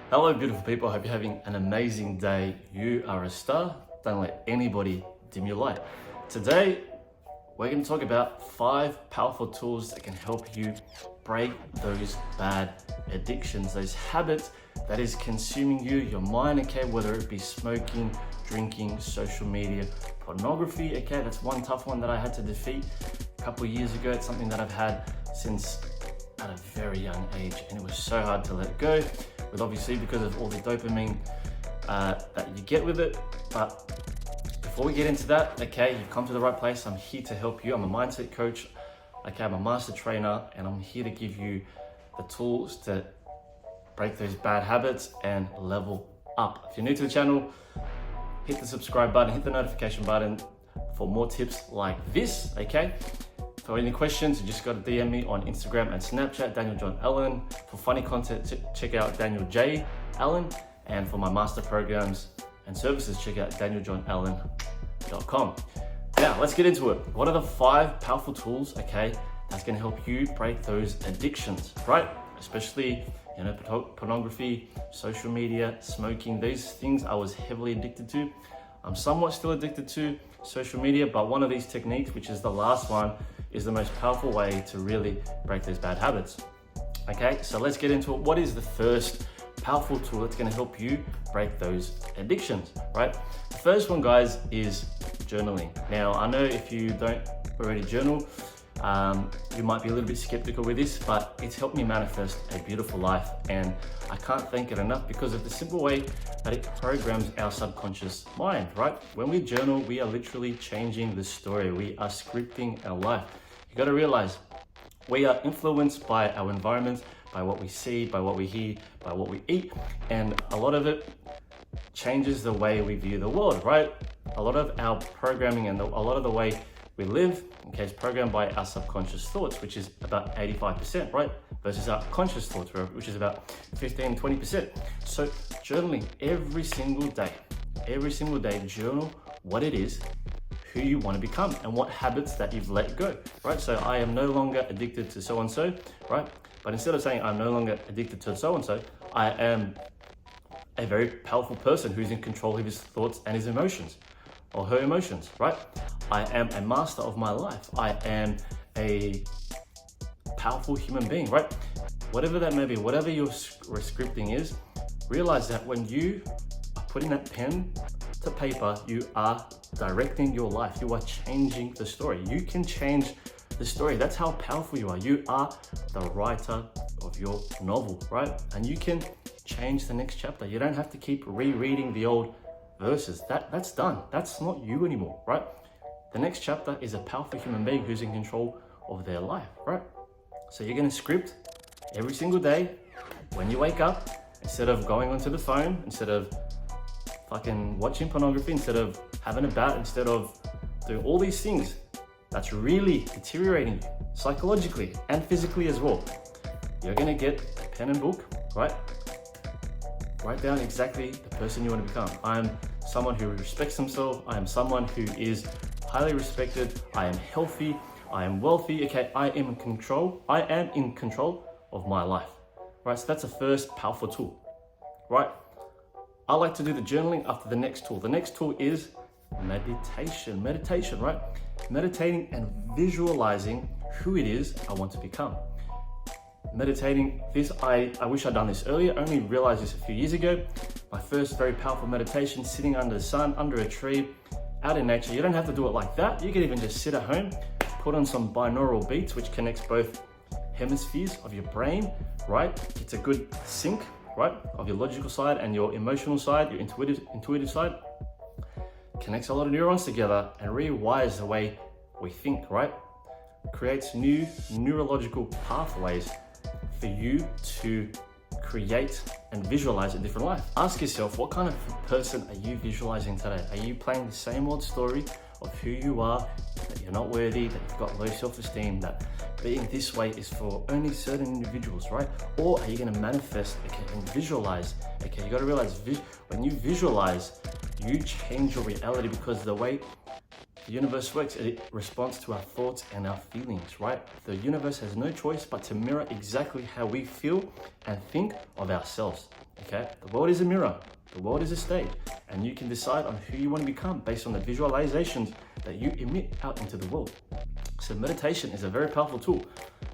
Hello, beautiful people. I hope you're having an amazing day. You are a star. Don't let anybody dim your light. Today, we're going to talk about 5 powerful tools that can help you break those bad addictions, those habits that is consuming you, your mind, okay? Whether it be smoking, drinking, social media, pornography, okay? That's one tough one that I had to defeat a couple of years ago. It's something that I've had since at a very young age, and it was so hard to let go, with obviously because of all the dopamine that you get with it. But before we get into that, okay, you've come to the right place. I'm here to help you. I'm a mindset coach, okay, I'm a master trainer, and I'm here to give you the tools to break those bad habits and level up. If you're new to the channel, hit the subscribe button, hit the notification button for more tips like this, okay? For any questions, you just got to DM me on Instagram and Snapchat, Daniel John Allen. For funny content, check out Daniel J. Allen. And for my master programs and services, check out danieljohnallen.com. Now, let's get into it. What are the 5 powerful tools, okay, that's going to help you break those addictions, right? Especially, pornography, social media, smoking, these things I was heavily addicted to. I'm somewhat still addicted to social media, but one of these techniques, which is the last one, is the most powerful way to really break those bad habits. Okay, so let's get into it. What is the first powerful tool that's going to help you break those addictions, right? The first one, guys, is journaling. Now, I know if you don't already journal, you might be a little bit skeptical with this, but it's helped me manifest a beautiful life, and I can't thank it enough because of the simple way that it programs our subconscious mind, right? When we journal, we are literally changing the story. We are scripting our life. You got to realize we are influenced by our environment, by what we see, by what we hear, by what we eat, and a lot of it changes the way we view the world, right? A lot of our programming and a lot of the way we live, okay, is programmed by our subconscious thoughts, which is about 85%, right? Versus our conscious thoughts, which is about 15-20%. So journaling every single day, journal what it is, who you want to become, and what habits that you've let go, right? So I am no longer addicted to so-and-so, right? But instead of saying I'm no longer addicted to so-and-so, I am a very powerful person who's in control of his thoughts and his emotions, or her emotions, right? I am a master of my life. I am a powerful human being, right? Whatever that may be, whatever your scripting is, realize that when you are putting that pen to paper, you are directing your life. You are changing the story. You can change the story. That's how powerful you are. You are the writer of your novel, right? And you can change the next chapter. You don't have to keep rereading the old verses. That's done. That's not you anymore, right? The next chapter is a powerful human being who's in control of their life, right? So you're going to script every single day when you wake up, instead of going onto the phone, instead of fucking watching pornography, instead of having a bat, instead of doing all these things that's really deteriorating you psychologically and physically as well. You're going to get a pen and book, right? Write down exactly the person you want to become. I'm someone who respects himself. I am someone who is highly respected. I am healthy. I am wealthy. Okay, I am in control. I am in control of my life, right? So that's the first powerful tool, right? I like to do the journaling after the next tool. The next tool is meditation. Meditation, right? Meditating and visualizing who it is I want to become. Meditating, I wish I'd done this earlier. I only realized this a few years ago. My first very powerful meditation, sitting under the sun, under a tree, out in nature. You don't have to do it like that. You can even just sit at home, put on some binaural beats, which connects both hemispheres of your brain, right? It's a good sync, right? Of your logical side and your emotional side, your intuitive side. Connects a lot of neurons together and rewires the way we think, right? Creates new neurological pathways for you to create and visualize a different life. Ask yourself, what kind of person are you visualizing today? Are you playing the same old story of who you are, that you're not worthy, that you've got low self-esteem, that being this way is for only certain individuals, right? Or are you going to manifest, okay, and visualize? Okay, you got to realize when you visualize, you change your reality, because the way the universe works, it responds to our thoughts and our feelings, right? The universe has no choice but to mirror exactly how we feel and think of ourselves. okay? The world is a mirror. The world is a stage, and you can decide on who you want to become based on the visualizations that you emit out into the world. So meditation is a very powerful tool.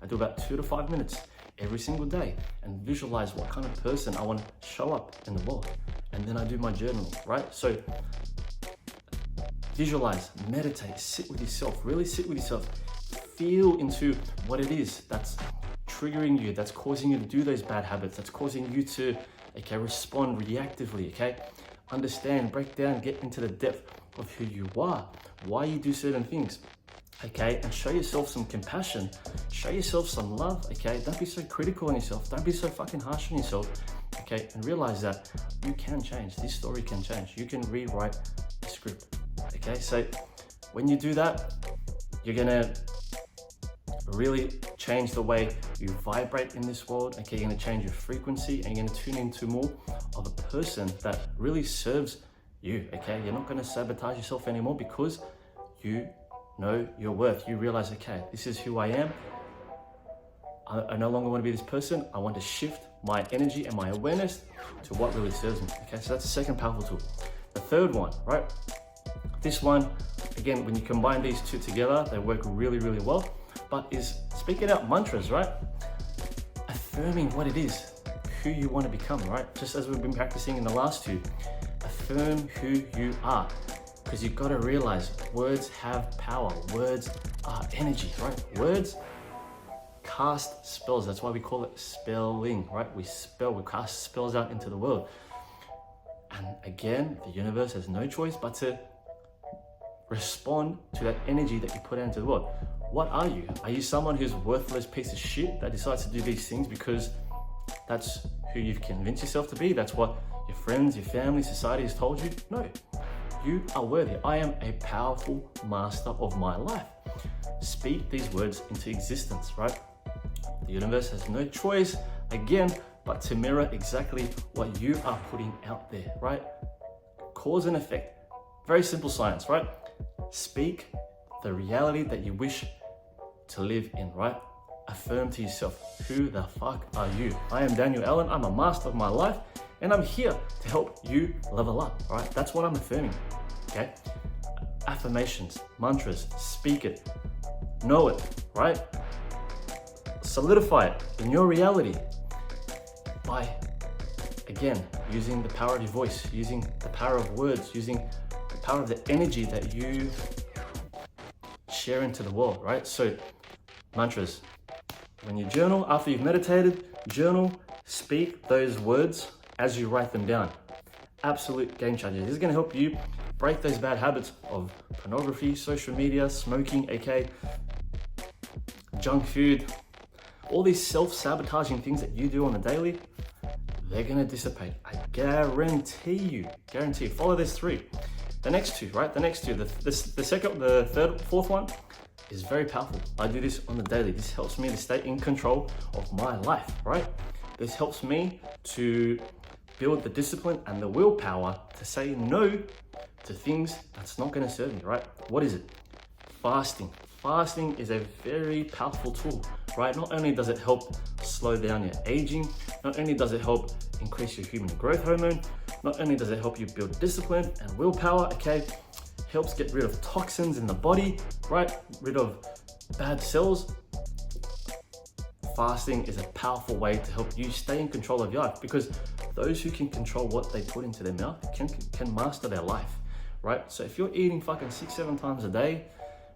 I do about 2 to 5 minutes every single day and visualize what kind of person I want to show up in the world. And then I do my journaling, right? So visualize, meditate, sit with yourself, really sit with yourself, feel into what it is that's triggering you, that's causing you to do those bad habits, that's causing you to, okay, respond reactively, okay? Understand, break down, get into the depth of who you are, why you do certain things, okay? And show yourself some compassion, show yourself some love, okay? Don't be so critical on yourself, don't be so fucking harsh on yourself, okay? And realize that you can change, this story can change, you can rewrite the script, okay? So when you do that, you're gonna really change the way you vibrate in this world, okay? You're gonna change your frequency and you're gonna tune into more of a person that really serves you, okay? You're not gonna sabotage yourself anymore because you know your worth. You realize, okay, this is who I am. I no longer wanna be this person. I want to shift my energy and my awareness to what really serves me, okay? So that's the second powerful tool. The third one, right? This one, again, when you combine these two together, they work really, really well. But is speaking out mantras, right? Affirming what it is, who you want to become, right? Just as we've been practicing in the last two, affirm who you are. Because you've got to realize words have power. Words are energy, right? Words cast spells. That's why we call it spelling, right? We cast spells out into the world. And again, the universe has no choice but to respond to that energy that you put out into the world. What are you? Are you someone who's a worthless piece of shit that decides to do these things because that's who you've convinced yourself to be? That's what your friends, your family, society has told you? No, you are worthy. I am a powerful master of my life. Speak these words into existence, right? The universe has no choice, again, but to mirror exactly what you are putting out there, right? Cause and effect. Very simple science, right? Speak the reality that you wish to live in, right? Affirm to yourself, who the fuck are you? I am Daniel Allen, I'm a master of my life, and I'm here to help you level up, right? That's what I'm affirming, okay? Affirmations, mantras, speak it, know it, right? Solidify it in your reality by, again, using the power of your voice, using the power of words, using the power of the energy that you share into the world, right? So mantras, when you journal, after you've meditated, journal, speak those words as you write them down. Absolute game changer. This is going to help you break those bad habits of pornography, social media, smoking, aka junk food, all these self-sabotaging things that you do on a daily. They're going to dissipate. I guarantee you, follow these three. The next two, right? The second, the third, fourth one is very powerful. I do this on the daily. This helps me to stay in control of my life, right? This helps me to build the discipline and the willpower to say no to things that's not going to serve me, right? What is it? Fasting. Fasting is a very powerful tool, right? Not only does it help slow down your aging, not only does it help increase your human growth hormone, not only does it help you build discipline and willpower, okay, helps get rid of toxins in the body, right? Rid of bad cells. Fasting is a powerful way to help you stay in control of your life, because those who can control what they put into their mouth can master their life, right? So if you're eating fucking 6-7 times a day,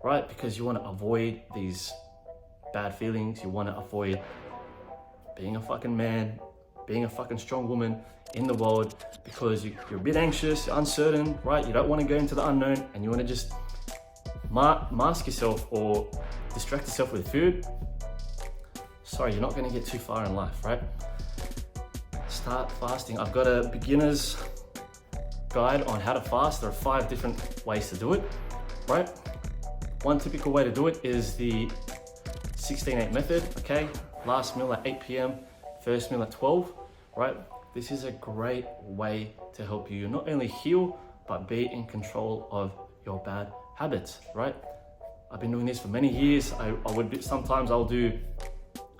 right, because you want to avoid these bad feelings, you want to avoid being a fucking man, being a fucking strong woman in the world, because you're a bit anxious, you're uncertain, right? You don't want to go into the unknown, and you want to just mask yourself or distract yourself with food. Sorry, you're not going to get too far in life, right? Start fasting. I've got a beginner's guide on how to fast. There are 5 different ways to do it, right? One typical way to do it is the 16-8 method, okay? Last meal at 8 p.m., first meal at 12, right? This is a great way to help you not only heal, but be in control of your bad habits, right? I've been doing this for many years. Sometimes I'll do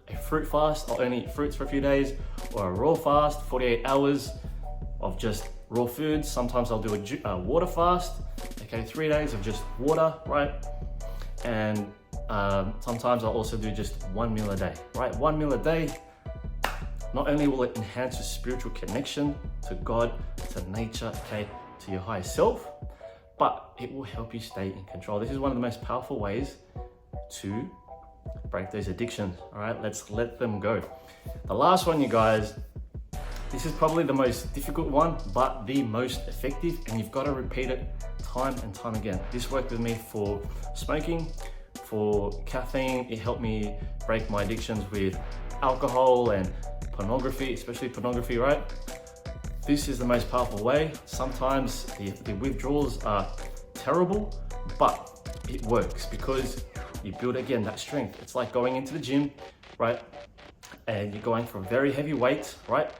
a fruit fast, I'll only eat fruits for a few days, or a raw fast, 48 hours of just raw foods. Sometimes I'll do a water fast, okay, 3 days of just water, right? And sometimes I'll also do just 1 meal a day, right? 1 meal a day. Not only will it enhance your spiritual connection to God, to nature, okay, to your higher self, but it will help you stay in control. This is one of the most powerful ways to break those addictions. All right, let's let them go. The last one, you guys, this is probably the most difficult one, but the most effective, and you've got to repeat it time and time again. This worked with me for smoking, for caffeine. It helped me break my addictions with alcohol and pornography, especially pornography, right? This is the most powerful way. Sometimes the withdrawals are terrible, but it works because you build, again, that strength. It's like going into the gym, right? And you're going for very heavy weights, right?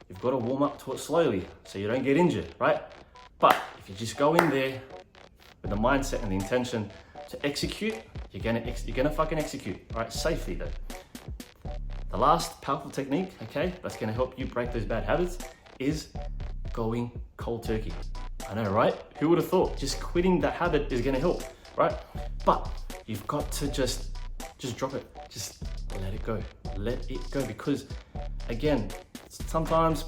You've got to warm up to it slowly so you don't get injured, right? But if you just go in there with the mindset and the intention to execute, you're gonna fucking execute, all right? Safely though. The last powerful technique, okay, that's gonna help you break those bad habits is going cold turkey. I know, right? Who would have thought? Just quitting that habit is gonna help, right? But you've got to just drop it. Just let it go. Let it go, because again, sometimes,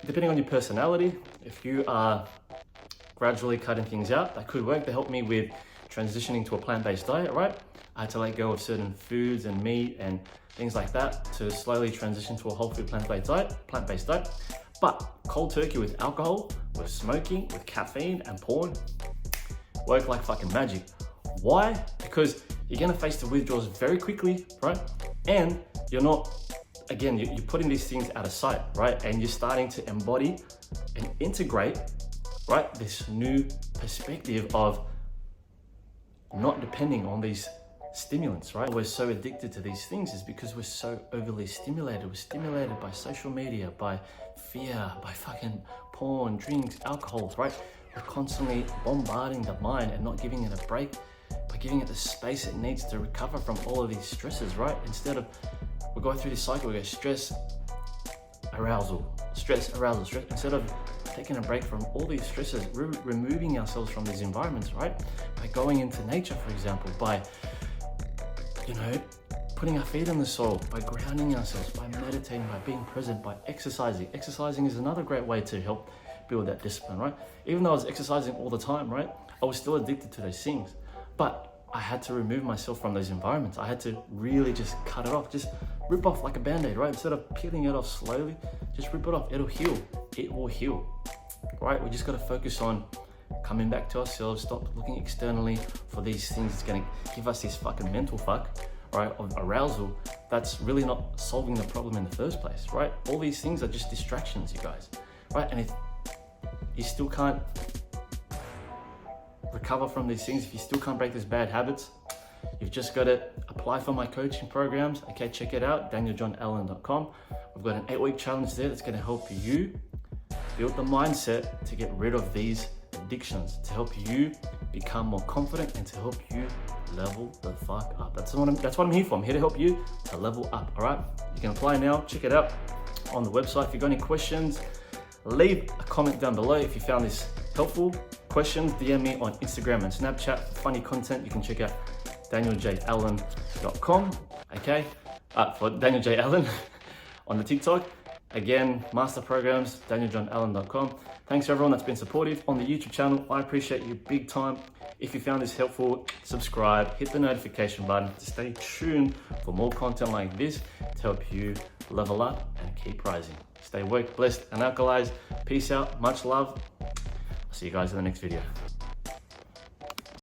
depending on your personality, if you are gradually cutting things out, that could work. That helped me with transitioning to a plant-based diet, right? I had to let go of certain foods and meat and things like that to slowly transition to a whole food plant-based diet. But cold turkey with alcohol, with smoking, with caffeine and porn, work like fucking magic. Why? Because you're gonna face the withdrawals very quickly, right? And you're not, again, you're putting these things out of sight, right? And you're starting to embody and integrate, right, this new perspective of not depending on these stimulants, right? We're so addicted to these things is because we're so overly stimulated. We're stimulated by social media, by fear, by fucking porn, drinks, alcohols, right? We're constantly bombarding the mind and not giving it a break, by giving it the space it needs to recover from all of these stresses, right? Instead of, we're going through this cycle, we go stress, arousal, stress, arousal, stress. Instead of taking a break from all these stresses, removing ourselves from these environments, right? By going into nature, for example, by, you know, putting our feet in the soil, by grounding ourselves, by meditating, by being present, by exercising. Exercising is another great way to help build that discipline, right? Even though I was exercising all the time, right? I was still addicted to those things, but I had to remove myself from those environments. I had to really just cut it off, just rip off like a band-aid, right? Instead of peeling it off slowly, just rip it off. It'll heal. It will heal, right? We just got to focus on coming back to ourselves, stop looking externally for these things that's going to give us this fucking mental fuck, right, of arousal that's really not solving the problem in the first place, right? All these things are just distractions, you guys, right? And if you still can't recover from these things, if you still can't break these bad habits, you've just got to apply for my coaching programs. Okay, check it out, danieljohnallen.com. We've got an 8-week challenge there that's going to help you build the mindset to get rid of these addictions, to help you become more confident and to help you level the fuck up. That's what I'm here for. I'm here to help you to level up, all right? You can apply now. Check it out on the website. If you've got any questions, leave a comment down below. If you found this helpful, questions, DM me on Instagram and Snapchat. For funny content, you can check out danieljallen.com, okay? For Daniel J. Allen on the TikTok. Again, master programs, danieljohnallen.com. Thanks to everyone that's been supportive on the YouTube channel. I appreciate you big time. If you found this helpful, subscribe, hit the notification button to stay tuned for more content like this to help you level up and keep rising. Stay woke, blessed, and alkalized. Peace out, much love. I'll see you guys in the next video.